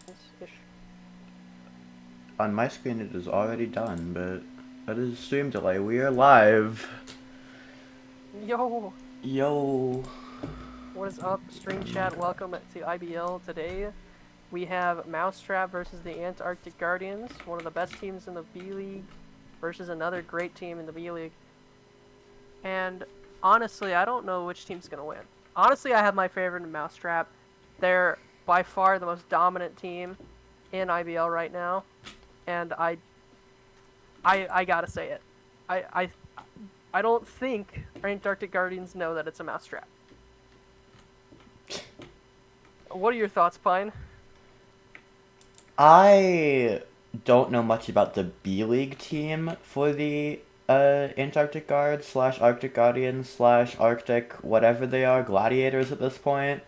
Ish. On my screen it is already done, but that is stream delay. We are live. Yo, Yo. what is up, stream chat? Welcome to IBL. Today we have Mousetrap versus the Antarctic Guardians, one of the best teams in the B League, versus another great team in the B League. And honestly, I don't know which team's gonna win. Honestly, I have my favorite in Mousetrap. They're by far the most dominant team in IBL right now, and I gotta say it. I I I don't think our Antarctic Guardians know that it's a Mousetrap. What are your thoughts, Pine? I don't know much about the B League team for the Antarctic Guards slash Arctic Guardians slash Arctic whatever they are, Gladiators at this point.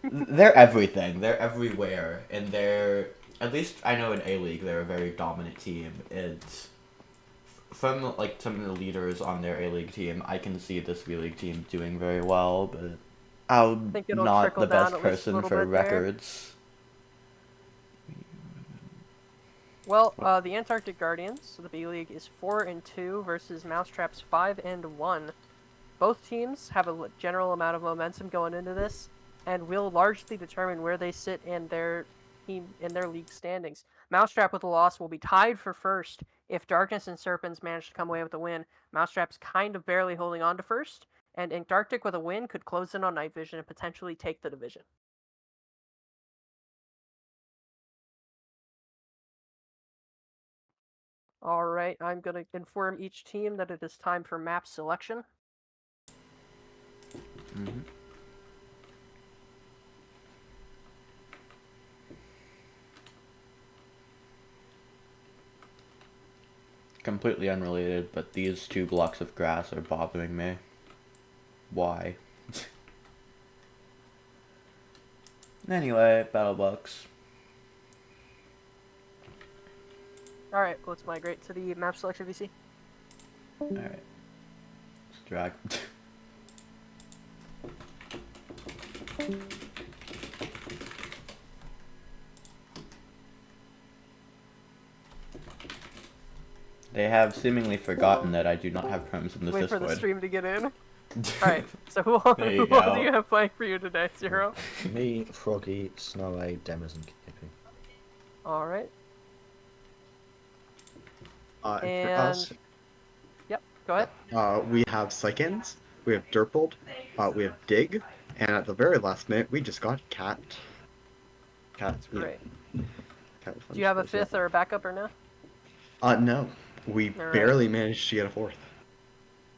They're everything. They're everywhere, and they're at least I know in A League they're a very dominant team. It's from like some of the leaders on their A League team. I can see this B League team doing very well, but I'm Think it'll not trickle the down best at least a person little for bit there. records. Well, the Antarctic Guardians, the B League, is 4-2 versus Mousetrap's 5-1. Both teams have a general amount of momentum going into this, and will largely determine where they sit in their team in their league standings. Mousetrap with a loss will be tied for first if Darkness and Serpents manage to come away with a win. Mousetrap's kind of barely holding on to first, and Antarctic with a win could close in on Night Vision and potentially take the division. Alright, I'm going to inform each team that it is time for map selection. Mm-hmm. Completely unrelated, but these two blocks of grass are bothering me. Why? Anyway, battle blocks. Alright, let's migrate to the map selection VC. Alright. Let's drag. They have seemingly forgotten that I do not have terms in this Wait Discord. for the stream to get in. Alright, so who There you all do go. you have playing for you today, Zero? Me, Froggy, Snowy, Demers, and Kippy. Alright. And for And us, yep, go ahead. we have Psychans, we have Dirtbold, we have Dig, and at the very last minute, we just got Cat. That's great. Cat Do you have a Fun Shows, fifth or a backup or no? No. We Alright. barely managed to get a fourth.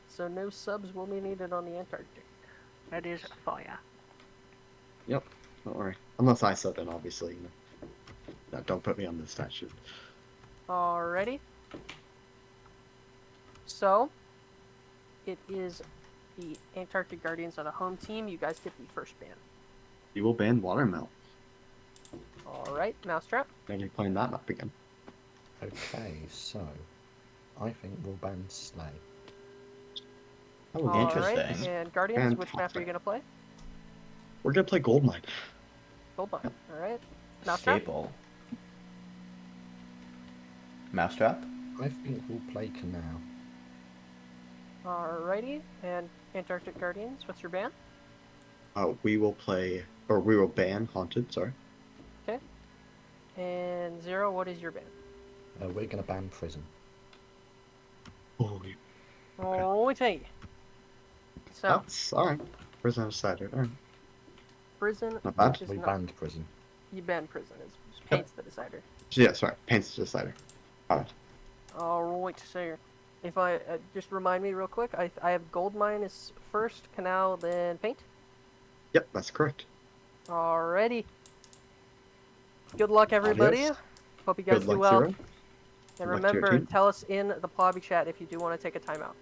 So no subs will be needed on the Antarctic. That is fire. Yep, don't worry. Unless I sub in, obviously. No, don't put me on the stat sheet. Alrighty. So, it is the Antarctic Guardians are the home team. You guys get the first ban. You will ban Watermelt. Alright, Mousetrap. Then you're playing that map again. Okay, so I think we'll ban Slay. Oh, Alright, Interesting. and Guardians, which map are you Fantastic. going to play? We're gonna play Goldmine. Goldmine. Alright. Mousetrap? Staple. Mousetrap? I think we'll play Canal. Alrighty. And Antarctic Guardians, what's your ban? We will play, or we will ban Haunted, sorry. Okay. And Zero, what is your ban? We're gonna ban Prison. Holy. Alrighty. So, That's alright. Prison decided. Alright. Prison Not bad. is We not... banned Prison. You ban Prison. It's Paint's the decider. Yeah, sorry. Paint's the decider. Alright. Alright, so if I just remind me real quick, I have Goldmine is first, Canal, then Paint. Yep, that's correct. Alrighty. Good luck, everybody. Adios. Hope you guys Good do luck, well. Zero. And Good luck to your remember, team. tell us in the Plobby chat if you do want to take a timeout.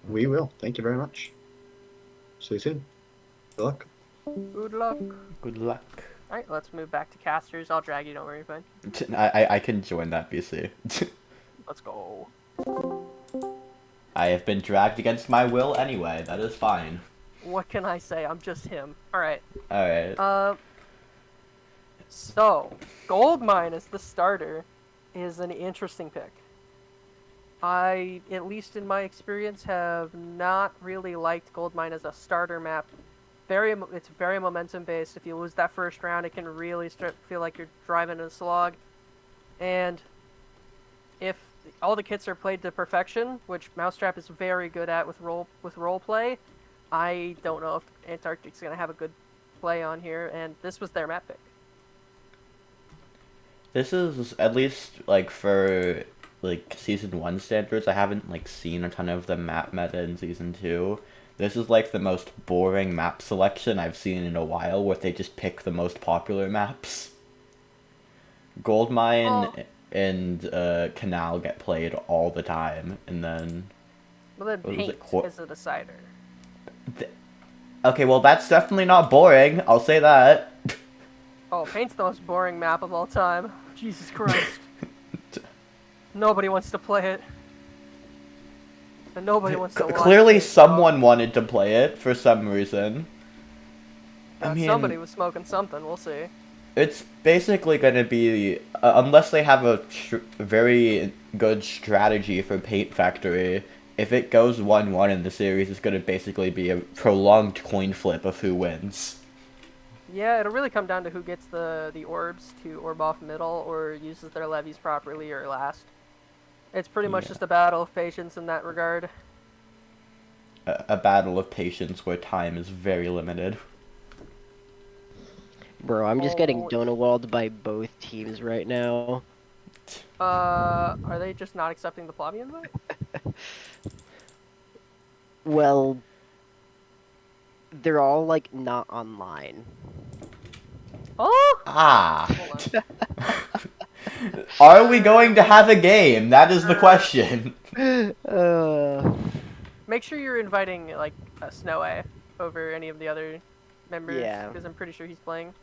We will. Thank you very much. See you soon. Good luck. Good luck. Good luck. Alright, let's move back to casters. I'll drag you, don't worry, bud. I can join that BC. Let's go. I have been dragged against my will anyway. That is fine. What can I say? I'm just him. Alright. Alright. So, Goldmine as the starter is an interesting pick. I, at least in my experience, have not really liked Goldmine as a starter map. It's very momentum based. If you lose that first round, it can really feel like you're driving a slog. And if all the kits are played to perfection, which Mousetrap is very good at with role play, I don't know if Antarctic's gonna have a good play on here. And this was their map pick. This is, at least, like, for, like, Season 1 standards, I haven't, like, seen a ton of the map meta in Season 2. This is, like, the most boring map selection I've seen in a while, where they just pick the most popular maps. Goldmine and Canal get played all the time, and then... Well, then Paint is a decider. Okay, well, that's definitely not boring, I'll say that. Oh, Paint's the most boring map of all time. Jesus Christ. Nobody wants to play it. And nobody wants to watch Clearly it, someone wanted to play it for some reason. I mean, somebody was smoking something, we'll see. It's basically going to be, unless they have a very good strategy for Paint Factory, if it goes 1-1 in the series, it's going to basically be a prolonged coin flip of who wins. Yeah, it'll really come down to who gets the orbs to orb off middle or uses their levies properly or last. It's pretty much just a battle of patience in that regard. A battle of patience where time is very limited. Bro, I'm just getting donut-walled by both teams right now. Are they just not accepting the Flavian invite? Well, they're all, like, not online. Oh! Ah! Are we going to have a game? That is the question. Make sure you're inviting, like, Snow A over any of the other members, Yeah. because I'm pretty sure he's playing.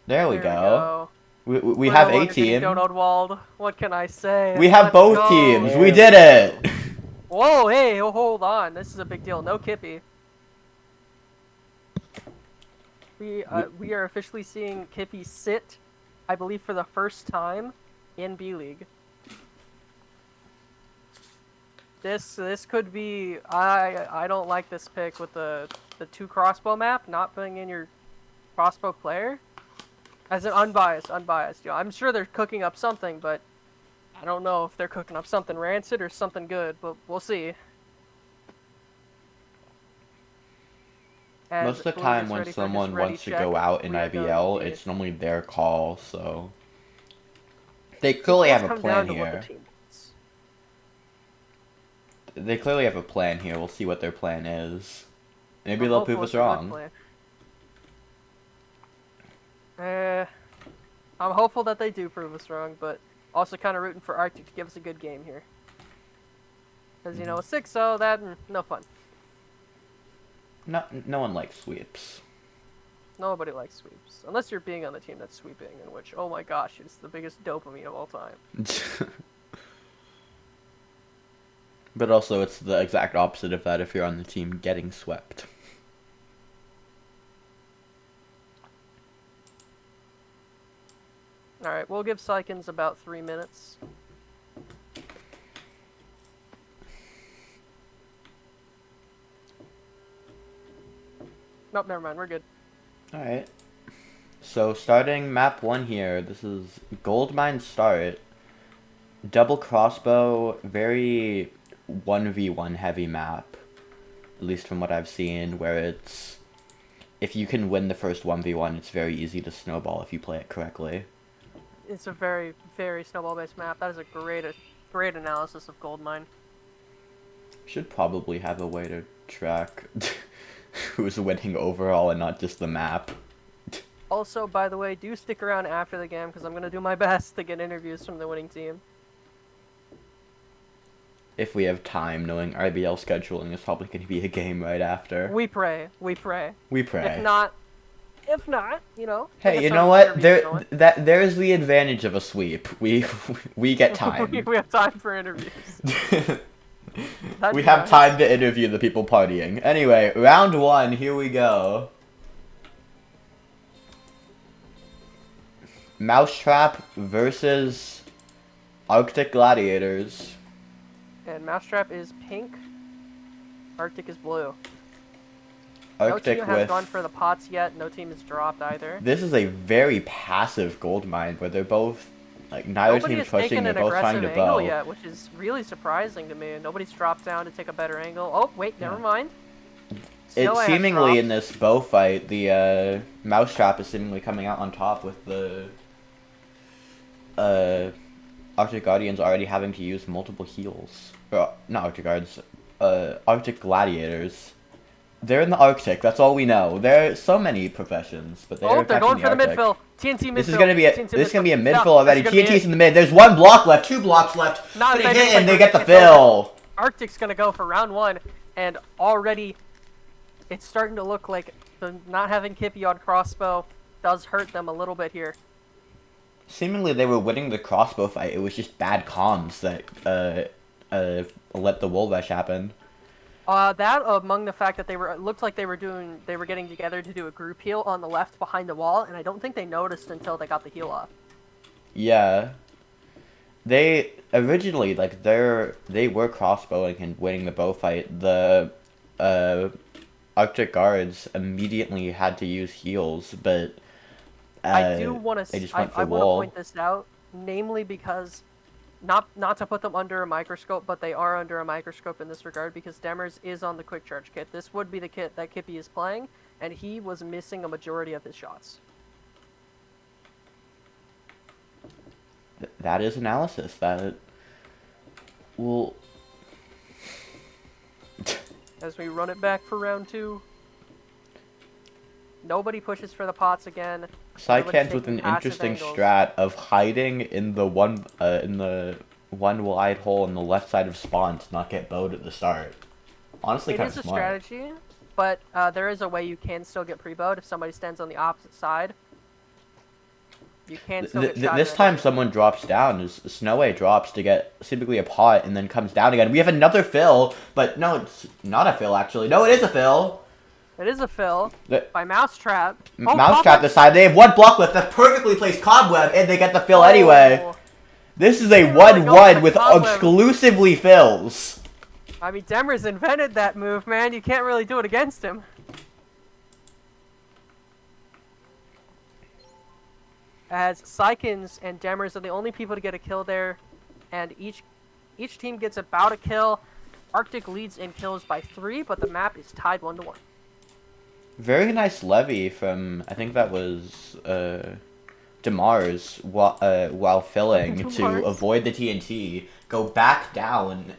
There we go. We have a team. Donut walled. What can I say? We have both teams. We did it. Whoa, hey, hold on. This is a big deal. No Kippy. We are officially seeing Kippy sit, I believe, for the first time in B League. This could be. I don't like this pick with the 2 crossbow map. Not putting in your crossbow player. As an unbiased. You know, I'm sure they're cooking up something, but I don't know if they're cooking up something rancid or something good, but we'll see. As Most of the time when someone wants to go out in IBL, it's normally their call, so... They clearly have a plan here. They clearly have a plan here. We'll see what their plan is. Maybe they'll prove us wrong. I'm hopeful that they do prove us wrong, but also kind of rooting for Arctic to give us a good game here. Because, you know, a 6-0, that, no fun. No one likes sweeps. Nobody likes sweeps. Unless you're being on the team that's sweeping, in which, oh my gosh, it's the biggest dopamine of all time. But also, it's the exact opposite of that if you're on the team getting swept. Alright, we'll give Sykins about 3 minutes. Nope, never mind, we're good. Alright. So, starting map 1 here, this is Goldmine start. Double crossbow, very 1v1 heavy map. At least from what I've seen, where it's... If you can win the first 1v1, it's very easy to snowball if you play it correctly. It's a very, very snowball-based map. That is a great analysis of Goldmine. Should probably have a way to track who's winning overall and not just the map. Also, by the way, do stick around after the game, because I'm going to do my best to get interviews from the winning team. If we have time, knowing RBL scheduling is probably going to be a game right after. We pray. We pray. We pray. If not, you know. Hey, you know what? There's the advantage of a sweep. We get time. we have time for interviews. We have time to interview the people partying. Anyway, round 1, here we go. Mousetrap versus Arctic Gladiators. And Mousetrap is pink. Arctic is blue. Arctic no team has with... gone for the pots yet. No team has dropped either. This is a very passive gold mine where they're both, like, neither Nobody team's has pushing, taken they're an both trying aggressive to angle bow. yet, which is really surprising to me. Nobody's dropped down to take a better angle. Oh, wait, never mind. It's Snow seemingly has in this bow fight, the Mousetrap is seemingly coming out on top with the Arctic Guardians already having to use multiple heals. Or, not Arctic Guards, Arctic Gladiators. They're in the Arctic, that's all we know. There are so many professions, but they're they're going for the Arctic. midfill. TNT midfill. This is gonna be a midfill No, already. this is gonna be TNT's it. in the mid. There's 1 block left, 2 blocks left. No, They they hit just and like they get the it's over. fill. Arctic's gonna go for round 1, and already it's starting to look like the not having Kippy on crossbow does hurt them a little bit here. Seemingly they were winning the crossbow fight. It was just bad comms that let the wall rush happen. That among the fact that it looked like they were getting together to do a group heal on the left behind the wall, and I don't think they noticed until they got the heal off. Yeah. They originally, like, they were crossbowing and winning the bow fight. The Arctic Guards immediately had to use heals, but I do want they to. just went for I want to wall. point this out, namely because, not to put them under a microscope, but they are under a microscope in this regard because Demers is on the quick charge kit. This would be the kit that Kippy is playing, and he was missing a majority of his shots. That is analysis. That will. As we run it back for round 2. Nobody pushes for the pots again. Sycans with an interesting strat of hiding in the one wide hole on the left side of spawn to not get bowed at the start. Honestly, kind of smart. It is a strategy, but there is a way you can still get pre-bowed if somebody stands on the opposite side. You can still get shot this time someone drops down. Snoway drops to get seemingly a pot and then comes down again. We have another fill, but no, it's not a fill actually. No, it is a fill. It is a fill by Mousetrap. Mousetrap decided they have 1 block left. That's perfectly placed cobweb, and they get the fill anyway. This is a 1-1 with exclusively fills. I mean, Demers invented that move, man. You can't really do it against him. As Sycans and Demers are the only people to get a kill there, and each team gets about a kill. Arctic leads in kills by 3, but the map is tied 1-1. Very nice levy from, I think that was Demars while filling to avoid the TNT, go back down,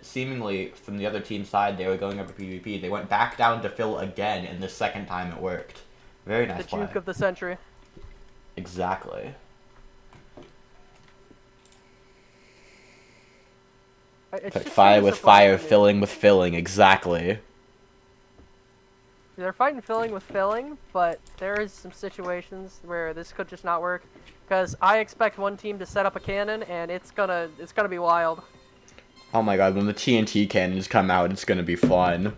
seemingly from the other team side they were going over PvP. They went back down to fill again, and the second time it worked. Very nice play. The juke of the century. Exactly. Fire with fire, filling with filling, exactly. They're fighting filling with filling, but there is some situations where this could just not work. Because I expect one team to set up a cannon, and it's gonna be wild. Oh my god, when the TNT cannons come out, it's gonna be fun.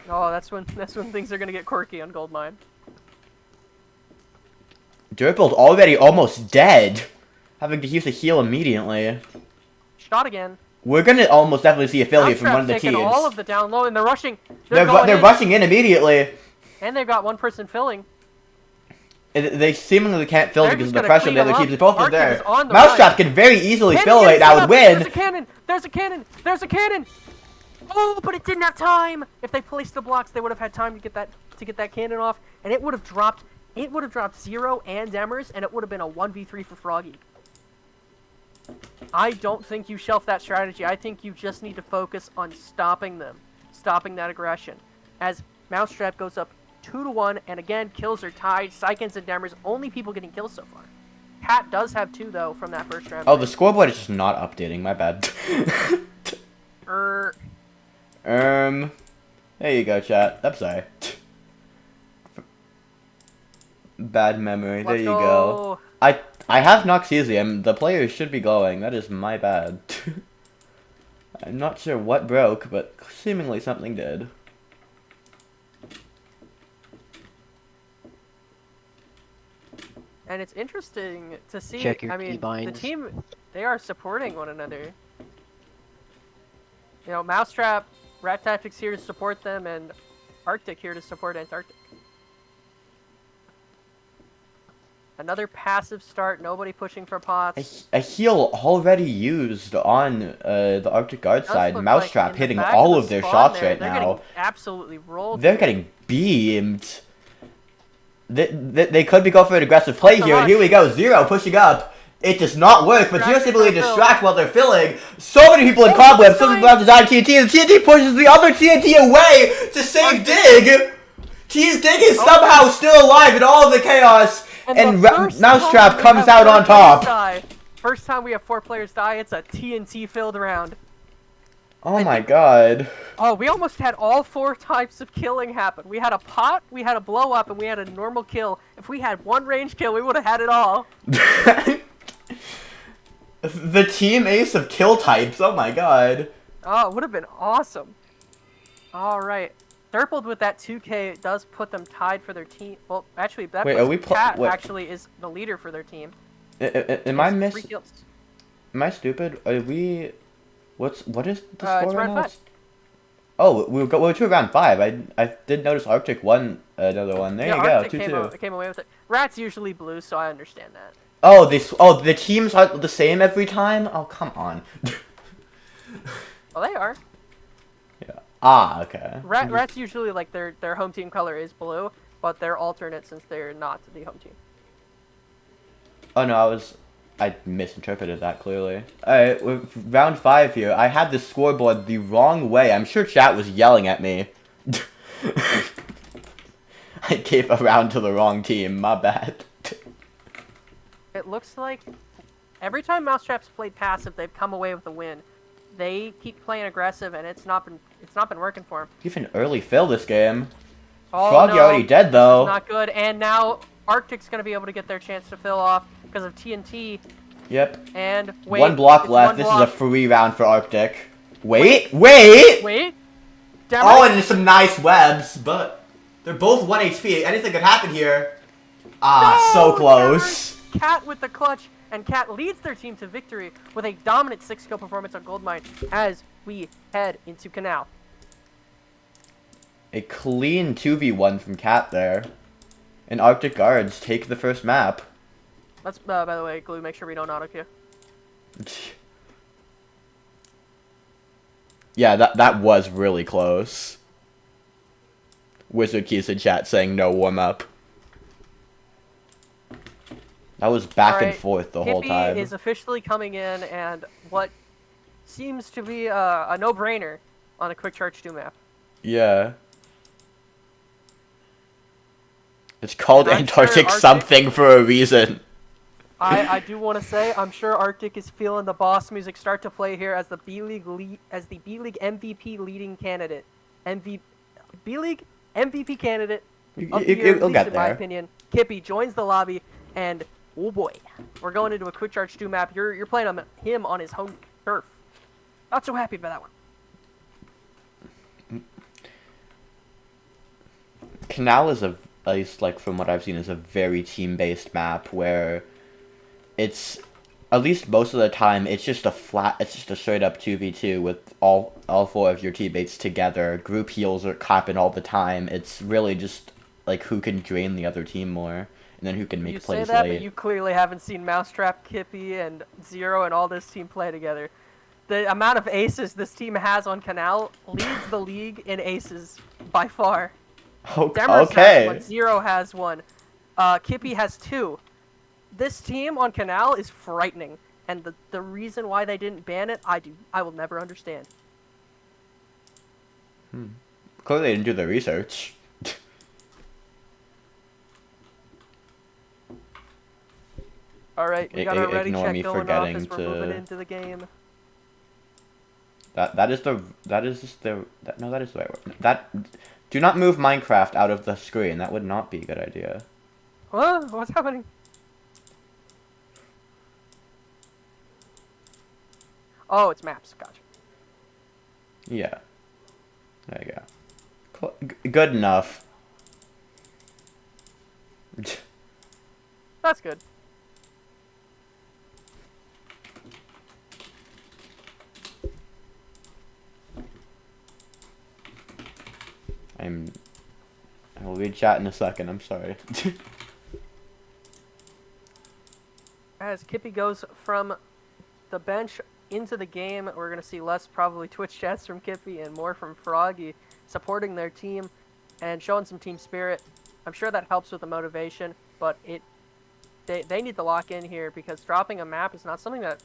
Oh, that's when things are gonna get quirky on Goldmine. Dirtball's already almost dead, having to use a heal immediately. Shot again. We're gonna almost definitely see a fill here from one of the teams. All of the down low, and they're rushing. They're rushing in immediately. And they've got one person filling. They seemingly can't fill because of the pressure of the other teams. Both are there. On the Mousetrap can very easily fill right now and win. There's a cannon! There's a cannon! There's a cannon! Oh, but it didn't have time. If they placed the blocks, they would have had time to get that cannon off, and it would have dropped. It would have dropped Zero and Demers, and it would have been a 1v3 for Froggy. I don't think you shelf that strategy. I think you just need to focus on stopping them, stopping that aggression. As Mousetrap goes up 2-1, and again, kills are tied. Sycans and Demers, only people getting kills so far. Cat does have 2, though, from that first round. Oh, the scoreboard is just not updating. My bad. There you go, chat. I'm sorry. Bad memory. There you go. I have Noxesium. The players should be going. That is my bad. I'm not sure what broke, but seemingly something did. And it's interesting to see. Check your I mean, the keybinds. team, they are supporting one another. You know, Mousetrap, Rat Tactics here to support them, and Arctic here to support Antarctic. Another passive start, nobody pushing for pots. A heal already used on the Arctic Guard Does side. look Mousetrap in the hitting back all the of their spawn shots there, right they're now. getting absolutely rolled. They're here. getting beamed. They could be going for an aggressive play That's a here, and here we rush. go. Zero pushing up. It does not work, but Zero Distract simply for fill. distract while they're filling. So many people in Oh, cobwebs. he's Some dying. people have to die TNT. The TNT pushes the other TNT away to save Dig. T's Dig is somehow still alive in all of the chaos, and the first Mousetrap time we comes have out 4 on players top. die. First time we have 4 players die, it's a TNT filled round. Oh my god. Oh, we almost had all 4 types of killing happen. We had a pot, we had a blow up, and we had a normal kill. If we had 1 range kill, we would have had it all. The team ace of kill types. Oh my god. Oh, it would have been awesome. Alright. Thurpled with that 2K does put them tied for their team. Well, actually, that Wait, are puts we Cat wait. actually is the leader for their team. Am I Has 3 kills. Am I stupid? Are we? What is the It's score right round now? 5. Oh, we're to round 5. I did notice Arctic won another one. There Yeah, you go, Arctic 2-2. came away with it. Rat's usually blue, so I understand that. Oh, the teams are the same every time. Oh, come on. Well, they are. Yeah. Ah, okay. Rat's usually like their home team color is blue, but they're alternate since they're not the home team. Oh no, I misinterpreted that clearly. Alright, round 5 here. I had the scoreboard the wrong way. I'm sure chat was yelling at me. I gave a round to the wrong team. My bad. It looks like every time Mousetrap's played passive, they've come away with a win. They keep playing aggressive, and it's not been working for them. Even early fill this game. Oh, Froggy no, already dead this though. is not good. And now Arctic's gonna be able to get their chance to fill off because of TNT. Yep. And wait, One block it's left. one This block. is a free round for Arctic. Wait. Wait! Damn Oh, it. and some nice webs, but they're both 1 HP. Anything could happen here. Ah, No, so close. Cat with the clutch, and Cat leads their team to victory with a dominant 6-kill performance on Goldmine as we head into Canal. A clean 2v1 from Cat there. And Arctic Guards take the first map. Let's, by the way, Glue, make sure we don't auto-queue. Yeah, that was really close. Wizard Keys in chat saying no warm up. That was back and forth the whole time. Hippie is officially coming in, and what seems to be a no-brainer on a quick charge 2 map. Yeah. It's called And I'm sure Antarctic Arctic- something for a reason. I do want to say I'm sure Arctic is feeling the boss music start to play here as the B-League MVP leading candidate. B-League MVP candidate of the year, at You'll least get in my there. opinion. Kippy joins the lobby, and oh boy, we're going into a quick charge 2 map. You're playing on him on his home turf. Not so happy about that one. Canal is at least like from what I've seen, is a very team-based map where it's, at least most of the time, it's just a straight up 2v2 with all 4 of your teammates together. Group heals are copping all the time. It's really just like who can drain the other team more, and then who can make You say plays that, late. but you clearly haven't seen Mousetrap, Kippy, and Zero and all this team play together. The amount of aces this team has on Canal leads the league in aces by far. Demers has one, Zero has one, Kippy has 2. This team on Canal is frightening, and the reason why they didn't ban it, I will never understand. Clearly they didn't do the research. Alright, we got our ready Ignore check me going off forgetting as we're to- moving into the game. That is the right word. Do not move Minecraft out of the screen. That would not be a good idea. What? What's happening? Oh, it's maps. Gotcha. Yeah. There you go. Good enough. That's good. I will read chat in a second, I'm sorry. As Kippy goes from the bench into the game, we're going to see less probably Twitch chats from Kippy and more from Froggy supporting their team and showing some team spirit. I'm sure that helps with the motivation, but they need to lock in here because dropping a map is not something that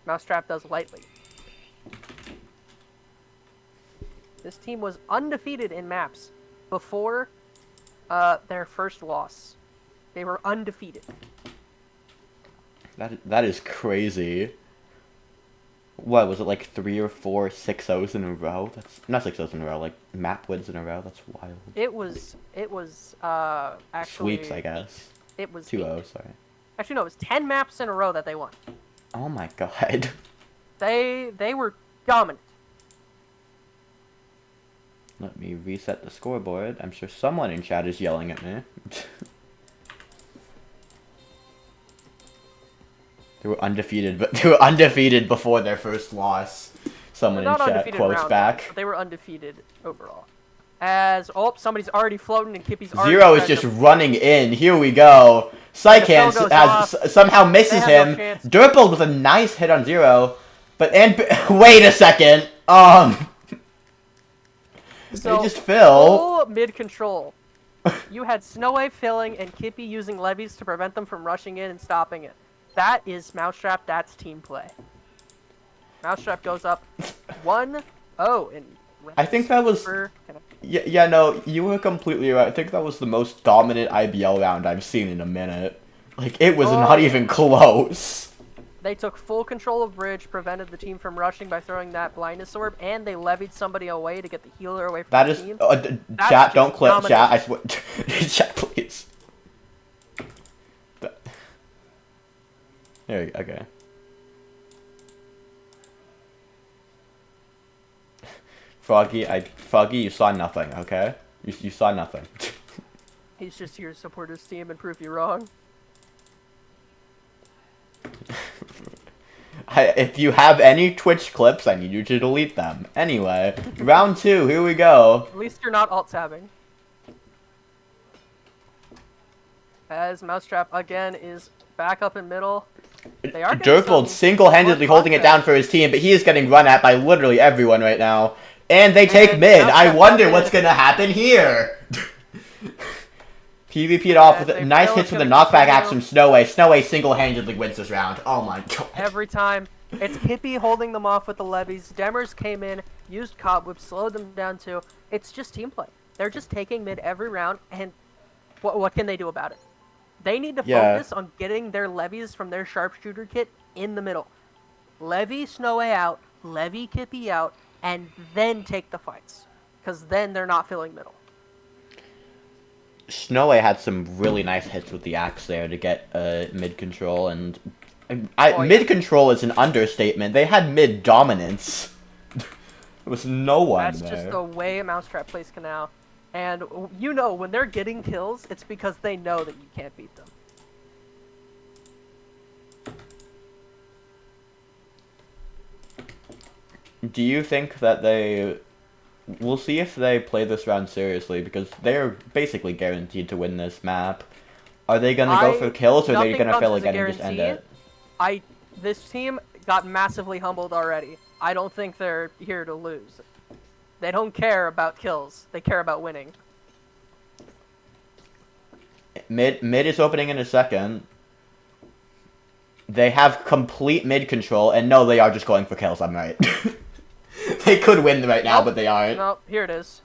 Mousetrap does lightly. This team was undefeated in maps before their first loss. They were undefeated. That is crazy. What was it, like 3 or 4 6-0s in a row? That's not 6-0s in a row, like map wins in a row. That's wild. It was actually Sweeps, I guess. It was 2-0, sorry. Actually, no, it was 10 maps in a row that they won. Oh my god. They were dominant. Let me reset the scoreboard. I'm sure someone in chat is yelling at me. They were undefeated, but they were undefeated before their first loss. Someone in chat quotes back. But they were undefeated overall. As somebody's already floating and Kippy's already. Zero is just running in. Here we go. Psychans somehow misses him. No Durpled with a nice hit on Zero, but wait a second. So, they just fill. Full mid control. You had Snowy filling and Kippy using levies to prevent them from rushing in and stopping it. That is Mousetrap. That's team play. Mousetrap goes up 1-0 and I think that was. Yeah, no, you were completely right. I think that was the most dominant IBL round I've seen in a minute. Like, it was not even close. They took full control of bridge, prevented the team from rushing by throwing that blindness orb, and they levied somebody away to get the healer away from the team. Chat, don't clip. Chat, I swear. Chat, please. There you go. Okay. Froggy, you saw nothing, okay? You saw nothing. He's just here to support his team and prove you wrong. If you have any Twitch clips, I need you to delete them. Anyway, round 2, here we go. At least you're not alt-tabbing. As Mousetrap again is back up in middle. They are Durpled single-handedly holding it down for his team, but he is getting run at by literally everyone right now. And they take mid. I wonder what's gonna happen here. PvP'd off with nice hits with a knockback axe from Snowy. Snowy single-handedly wins this round. Oh my god. Every time. It's Kippy holding them off with the levies. Demmers came in, used Cobweb, slowed them down too. It's just team play. They're just taking mid every round, and what can they do about it? They need to focus on getting their levies from their sharpshooter kit in the middle. Levy Snowy out, levy Kippy out, and then take the fights. Because then they're not filling middle. Snowy had some really nice hits with the axe there to get mid control, and mid control is an understatement. They had mid dominance. There was no one That's there. Just the way Mousetrap plays Canal. And you know, when they're getting kills, it's because they know that you can't beat them. Do you think that they... We'll see if they play this round seriously, because they're basically guaranteed to win this map. Are they going to go for kills, or are they going to fail again and just end it? This team got massively humbled already. I don't think they're here to lose. They don't care about kills. They care about winning. Mid is opening in a second. They have complete mid control, and no, they are just going for kills, I'm right. They could win right now, but they aren't. Nope, here it is.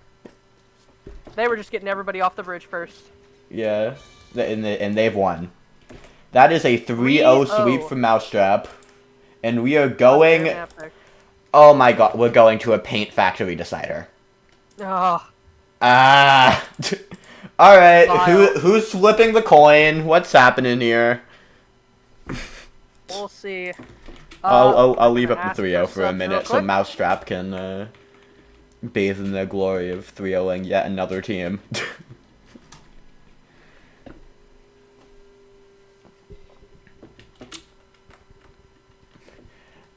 They were just getting everybody off the bridge first. Yeah, and they've won. That is a 3-0 sweep from Mousetrap. And we are going... Oh my god, we're going to a paint factory decider. Oh. Alright, who's flipping the coin? What's happening here? We'll see. I'll leave up the 3-0 for a minute so Mousetrap can bathe in the glory of 3-0ing yet another team.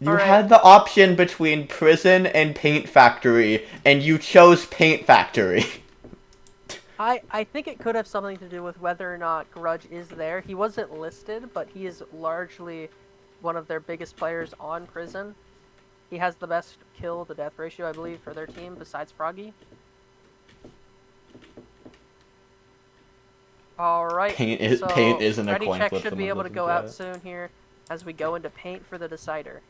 You Alright. had the option between prison and paint factory, and you chose paint factory. I think it could have something to do with whether or not Grudge is there. He wasn't listed, but he is largely one of their biggest players on prison. He has the best kill to death ratio, I believe, for their team, besides Froggy. Alright, Paint isn't a Ready coin Check flip. should be someone able to doesn't go out get. soon here as we go into paint for the decider.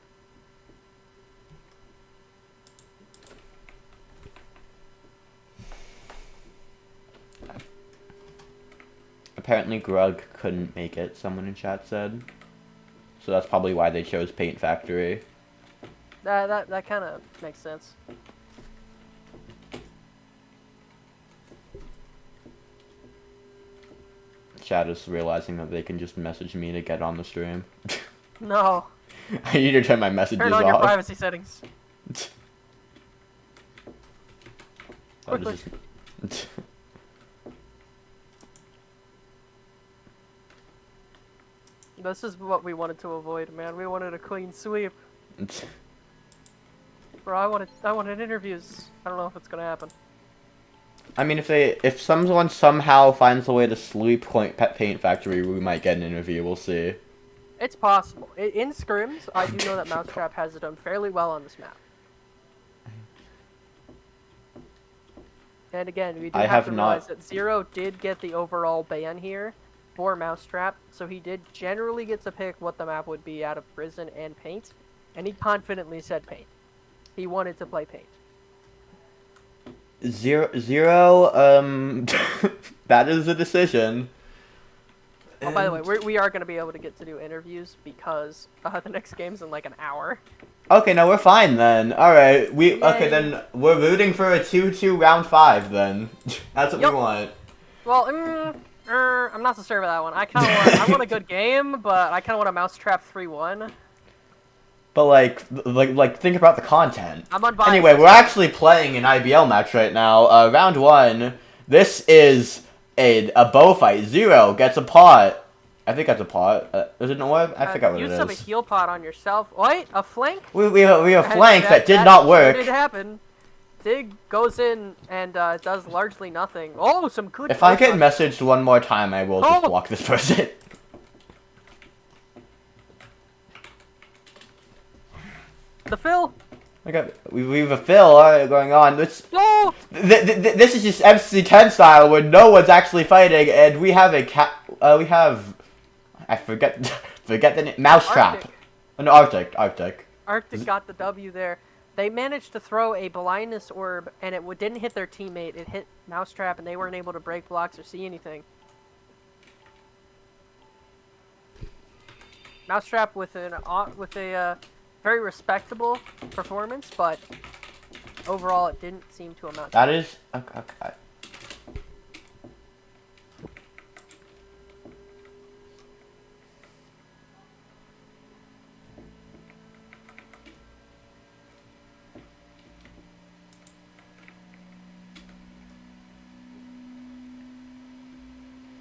Apparently Grug couldn't make it, someone in chat said. So that's probably why they chose Paint Factory. That kind of makes sense. Chat is realizing that they can just message me to get on the stream. No. I need to turn my messages Turn on off. your privacy settings. I'll Quickly. just- This is what we wanted to avoid, man. We wanted a clean sweep. Bro, I wanted interviews. I don't know if it's gonna happen. I mean, if someone somehow finds a way to sleep Paint Factory, we might get an interview. We'll see. It's possible. In scrims, I do know that Mousetrap has done fairly well on this map. And again, we do I have have to not- realize that Zero did get the overall ban here for Mousetrap, so he did generally get to pick what the map would be out of Prison and Paint, and he confidently said Paint. He wanted to play Paint. Zero, that is a decision. Oh, by the way, we are going to be able to get to do interviews because the next game's in like an hour. Okay, no, we're fine then. Alright, Yay. okay, then we're rooting for a 2-2 round 5 then. That's what Yup. we want. Well, I'm not so sure about that one. I want a good game, but I kind of want a Mousetrap 3-1. But like think about the content. I'm unbiased. Anyway, we're actually playing an IBL match right now. Round 1. This is a bow fight. Zero gets a pot. I think that's a pot. Is it an orb? I forgot what it Use of a is. heal pot on yourself. Wait, a flank? We have a And flank that did not work. Sure did happen. Dig goes in and does largely nothing. Oh, some good. If I get touch. messaged one more time, I will just Oh! block this person. The fill. We have a fill going on. No. This is just MC10 style where no one's actually fighting, and we have I forget the name. Mousetrap. Arctic. No, Arctic. Arctic got the W there. They managed to throw a blindness orb, and it didn't hit their teammate. It hit Mousetrap, and they weren't able to break blocks or see anything. Mousetrap with a very respectable performance, but overall it didn't seem to amount to That is okay.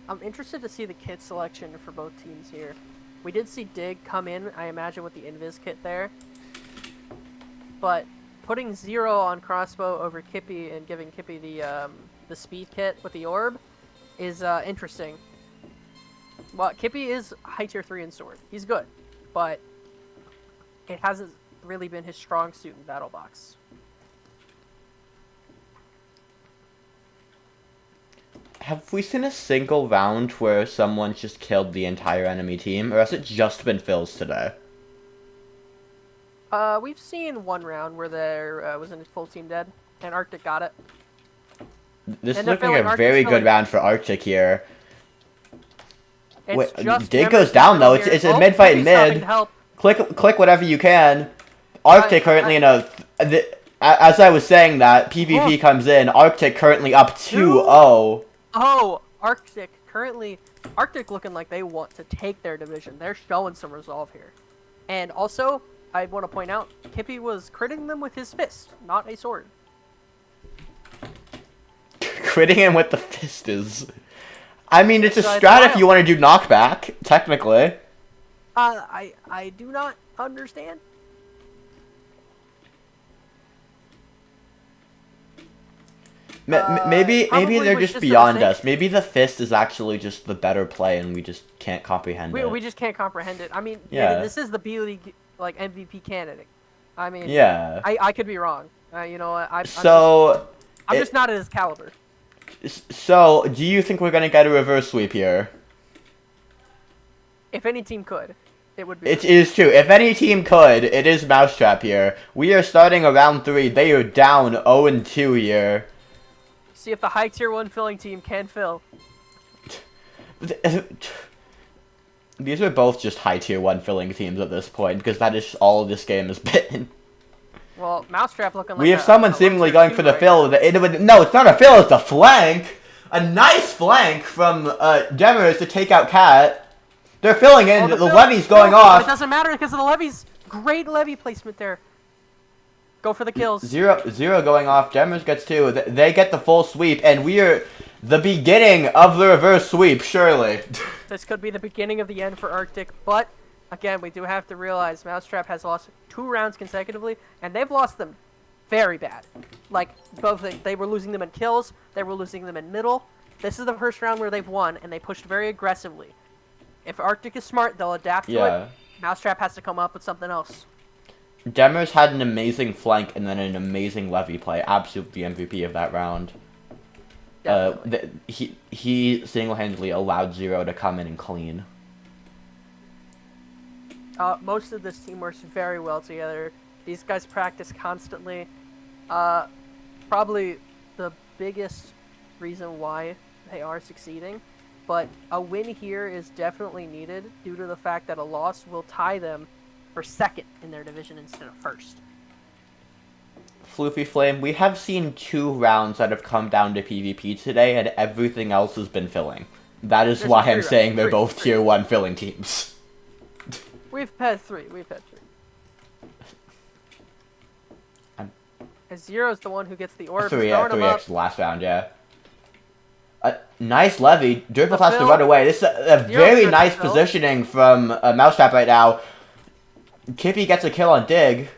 I'm interested to see the kit selection for both teams here. We did see Dig come in, I imagine, with the Invis kit there. But putting Zero on Crossbow over Kippy and giving Kippy the speed kit with the orb is interesting. Well, Kippy is high tier 3 in sword. He's good, but it hasn't really been his strong suit in Battle Box. Have we seen a single round where someone just killed the entire enemy team, or has it just been fills today? We've seen one round where there was a full team dead, and Arctic got it. This is And they're looking filling a Arctic's very good filling. round for Arctic here. It's Wait, just Dig Ember goes down though. here. It's a Oh, mid fight Kippy's stopping mid. to help. Click whatever you can. Arctic currently in a. As I was saying that, PvP comes in. Arctic currently up 2-0. Oh, Arctic looking like they want to take their division. They're showing some resolve here. And also, I want to point out, Kippy was critting them with his fist, not a sword. Critting him with the fist is. I mean, it's a So it's strat if wild. you want to do knockback, technically. I do not understand. Maybe Probably they're was just just a beyond mistake. us. Maybe the fist is actually just the better play, and we just can't comprehend it. We just can't comprehend it. I mean, Yeah. this is the B League like MVP candidate. I mean, Yeah. I could be wrong. You know, So, I'm just not at his caliber. so do you think we're gonna get a reverse sweep here? If any team could, it would be. It is true. If any team could, it is Mousetrap here. We are starting a round 3. They are down 0-2 here. See if the high tier 1 filling team can fill. These are both just high tier 1 filling teams at this point, because that is all this game has been. Well, Mousetrap looking like We have someone a seemingly low going tier for 2 the right fill. now. No, it's not a fill, it's a flank! A nice flank from Demers to take out Cat. They're filling in, Oh, the fill- levy's fill, going but off. It doesn't matter because of the levies. Great levy placement there. Go for the kills. Zero going off. Demers gets 2. They get the full sweep, and we are the beginning of the reverse sweep, surely. This could be the beginning of the end for Arctic, but again, we do have to realize Mousetrap has lost 2 rounds consecutively, and they've lost them very bad. Like, they were losing them in kills, they were losing them in middle. This is the first round where they've won, and they pushed very aggressively. If Arctic is smart, they'll adapt to it. Mousetrap has to come up with something else. Demers had an amazing flank and then an amazing levy play. Absolutely MVP of that round. He single-handedly allowed Zero to come in and clean. Most of this team works very well together. These guys practice constantly. Probably the biggest reason why they are succeeding. But a win here is definitely needed due to the fact that a loss will tie them for second in their division instead of first. Floofy Flame, we have seen 2 rounds that have come down to PvP today, and everything else has been filling. That is There's why 3 I'm rounds. saying they're 3. both tier 1 filling teams. We've had 3. And Zero's the one who gets the orb. 3x last round, yeah. Nice levy. Dribble The has to fill. run away. This is a very good nice fill. positioning from Mousetrap right now. Kippy gets a kill on Dig.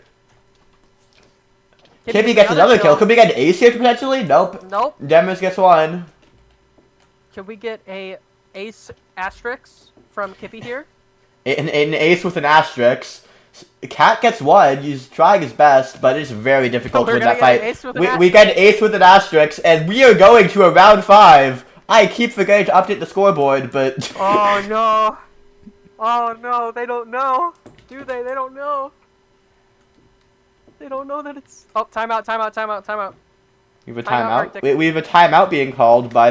Kippy gets another kill. Could we get an ace here potentially? Nope. Nope. Demers gets 1. Could we get a ace asterisk from Kippy here? An ace with an asterisk. Cat gets 1. He's trying his best, but it's very difficult We're to win gonna that get an fight. ace with an We get an ace with an asterisk, and we are going to a round 5. I keep forgetting to update the scoreboard, but... Oh no! Oh no, they don't know! Do they? They don't know! They don't know that it's... Oh, timeout. We have a Timeout, timeout. Arctic. We have a timeout being called by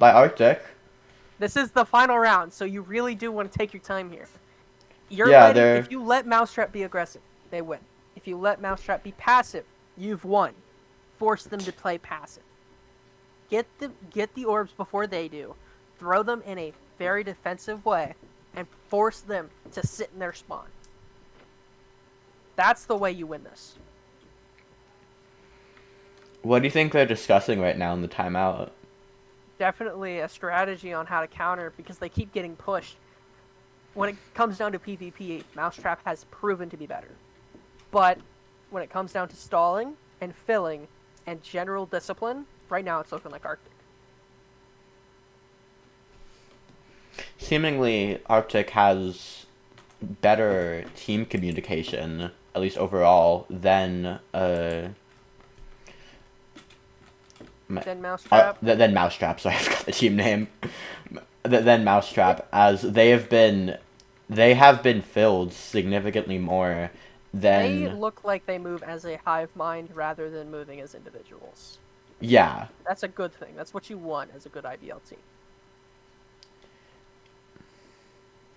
Arctic. This is the final round, so you really do want to take your time here. If you let Mousetrap be aggressive, they win. If you let Mousetrap be passive, you've won. Force them to play passive. Get the orbs before they do. Throw them in a very defensive way, and force them to sit in their spawn. That's the way you win this. What do you think they're discussing right now in the timeout? Definitely a strategy on how to counter because they keep getting pushed. When it comes down to PvP, Mousetrap has proven to be better. But when it comes down to stalling and filling and general discipline, right now it's looking like Arctic. Seemingly, Arctic has better team communication, at least overall, than Then Mousetrap. Then Mousetrap. Sorry, I forgot the team name. Then Mousetrap, as they have been filled significantly more than. They look like they move as a hive mind rather than moving as individuals. Yeah. That's a good thing. That's what you want as a good IBL team.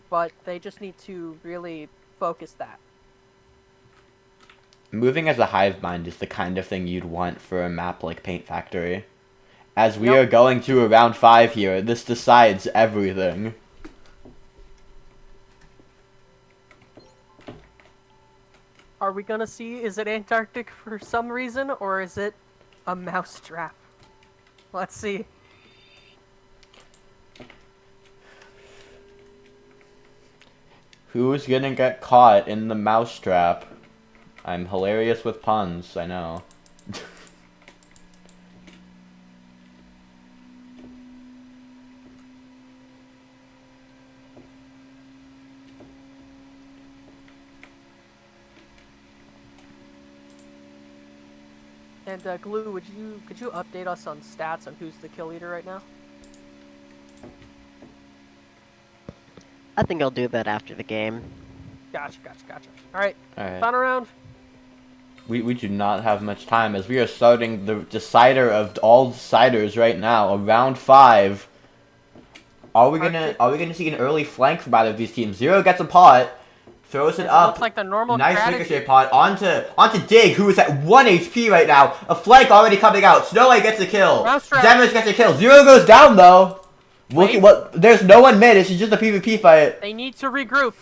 But they just need to really focus that. Moving as a hive mind is the kind of thing you'd want for a map like Paint Factory. As we Yep. are going to a round 5 here, this decides everything. Are we gonna see, is it Antarctic for some reason, or is it a Mousetrap? Let's see. Who's gonna get caught in the Mousetrap? I'm hilarious with puns, I know. And Glue, could you update us on stats on who's the kill leader right now? I think I'll do that after the game. Gotcha. All right, Alright. final round. We do not have much time as we are starting the decider of all deciders right now. Round 5. Are we gonna see an early flank from either of these teams? Zero gets a pot, throws it up. Looks like the normal Nice strategy. ricochet pot onto Dig, who is at 1 HP right now. A flank already coming out. Snow White gets a kill. Mousetrap. Demers gets a kill. Zero goes down though. Look Wait. at what. There's no one mid. It's just a PvP fight. They need to regroup.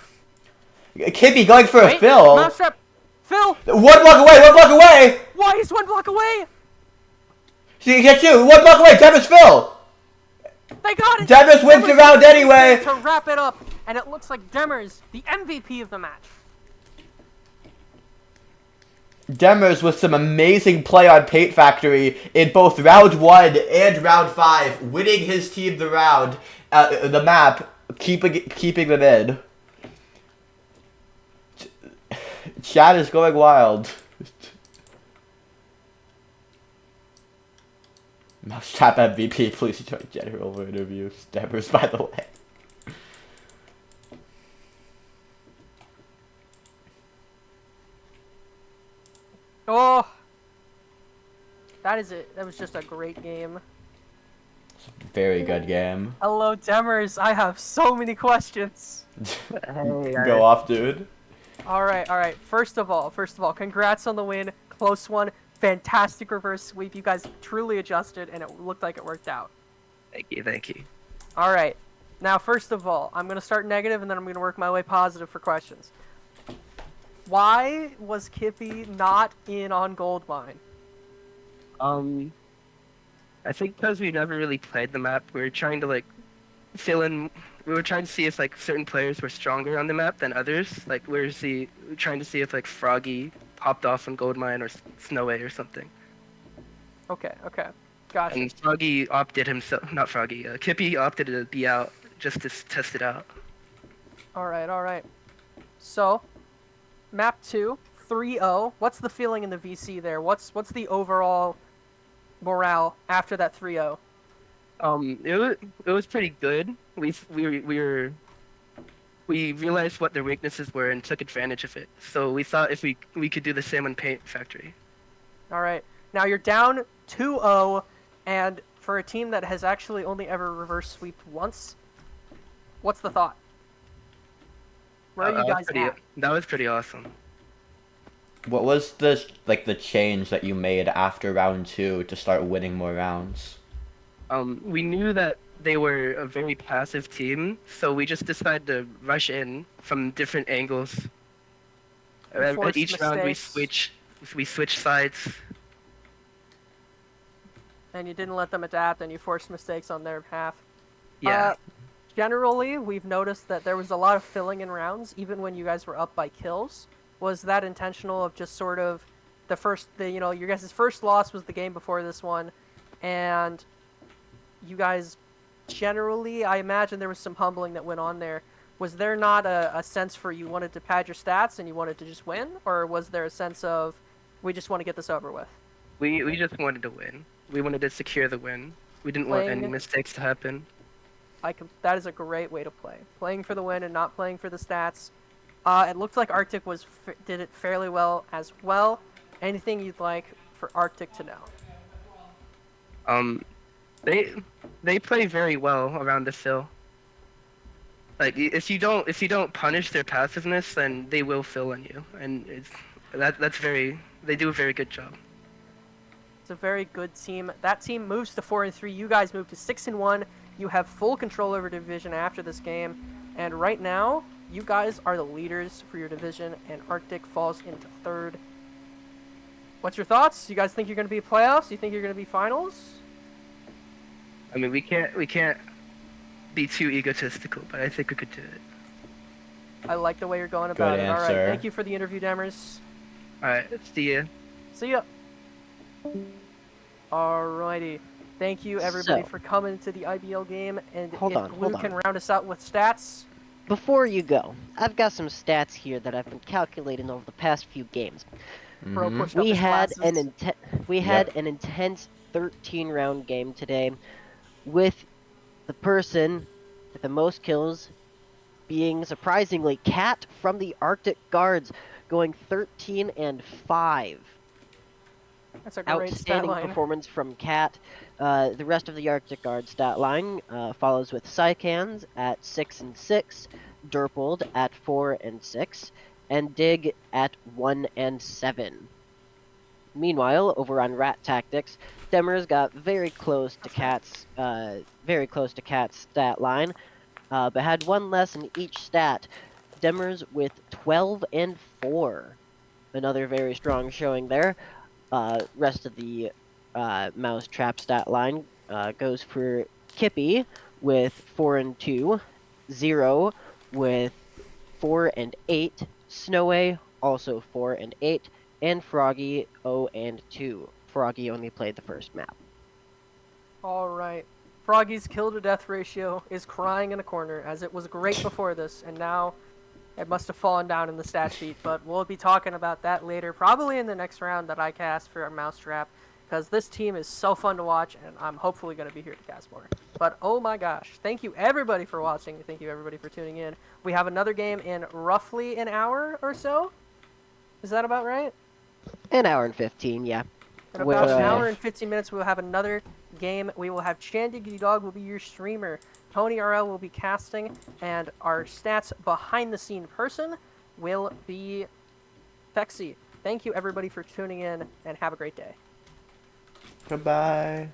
Kibby going for a Wait, fill. Mousetrap. Phil. 1 block away. 1 block away. Why is 1 block away? She gets you. 1 block away. Demers fill. They got it. Demers wins the round anyway. To wrap it up, and it looks like Demers, the MVP of the match. Demers with some amazing play on Paint Factory in both round 1 and round 5, winning his team the round, the map, keeping them in. Chat is going wild. Mousetrap MVP, please join general interviews. Demers, by the way. Oh, that is it. That was just a great game. Very good game. Hello, Demers. I have so many questions. Go off, dude. All right. First of all, congrats on the win. Close one. Fantastic reverse sweep. You guys truly adjusted, and it looked like it worked out. Thank you. All right. Now, first of all, I'm going to start negative, and then I'm going to work my way positive for questions. Why was Kippy not in on Goldmine? I think because we never really played the map, we were trying to like fill in. We were trying to see if like certain players were stronger on the map than others. Like we were trying to see if like Froggy popped off on Goldmine or Snowy or something. Okay. Gotcha. And Froggy opted himself, not Froggy. Kippy opted to be out just to test it out. All right. So, map 2, 3-0. What's the feeling in the VC there? What's the overall morale after that 3-0? It was pretty good. We realized what their weaknesses were and took advantage of it. So we thought if we could do the same on Paint Factory. All right. Now you're down 2-0, and for a team that has actually only ever reverse sweeped once, what's the thought? Where are you guys at? That was pretty awesome. What was the change that you made after round 2 to start winning more rounds? We knew that they were a very passive team, so we just decided to rush in from different angles. At each round we switch sides. And you didn't let them adapt, and you forced mistakes on their behalf. Yeah. Generally, we've noticed that there was a lot of filling in rounds, even when you guys were up by kills. Was that intentional of just sort of your guys' first loss was the game before this one, and you guys generally, I imagine there was some humbling that went on there. Was there not a sense for you wanted to pad your stats and you wanted to just win, or was there a sense of we just want to get this over with? We just wanted to win. We wanted to secure the win. We didn't want any mistakes to happen. That is a great way to play. Playing for the win and not playing for the stats. It looked like Arctic did it fairly well as well. Anything you'd like for Arctic to know? They play very well around the fill. Like if you don't punish their passiveness, then they will fill on you, and they do a very good job. It's a very good team. That team moves to 4-3. You guys move to 6-1. You have full control over division after this game, and right now you guys are the leaders for your division, and Arctic falls into 3rd. What's your thoughts? You guys think you're going to be playoffs? You think you're going to be finals? I mean, we can't be too egotistical, but I think we could do it. I like the way you're going about Good it. All right, answer. thank you for the interview, Demers. All right, see ya. See ya. Alrighty. Thank you, everybody, So- for coming to the IBL game. And Hold if on, Blue hold can on. round us out with stats. Before you go, I've got some stats here that I've been calculating over the past few games. Bro Mhm. pushed up We his had glasses. an intense 13-round game today, with the person with the most kills being surprisingly Cat from the Arctic Guards, going 13-5. That's a great stat Outstanding line. performance from Cat. The rest of the Arctic Guard stat line follows with Psycans at 6-6, Derpold at 4-6, and Dig at 1-7. Meanwhile, over on Rat Tactics, Demers got very close to Cat's stat line, but had one less in each stat. Demers with 12-4, another very strong showing there. Rest of the Mousetrap stat line goes for Kippy with 4-2, Zero with 4-8, Snoway also 4-8, and Froggy 0-2. Froggy only played the first map. Alright. Froggy's kill to death ratio is crying in a corner, as it was great before this, and now it must have fallen down in the stat sheet, but we'll be talking about that later, probably in the next round that I cast for our Mousetrap, because this team is so fun to watch, and I'm hopefully going to be here to cast more. But oh my gosh, thank you everybody for watching, thank you everybody for tuning in. We have another game in roughly an hour or so? Is that about right? An hour and 15, yeah. In about an We're, hour and 15 minutes, we'll have another game. We will have Chandy Dog will be your streamer. Tony RL will be casting, and our stats behind the scene person will be Fexy. Thank you everybody for tuning in, and have a great day. Goodbye.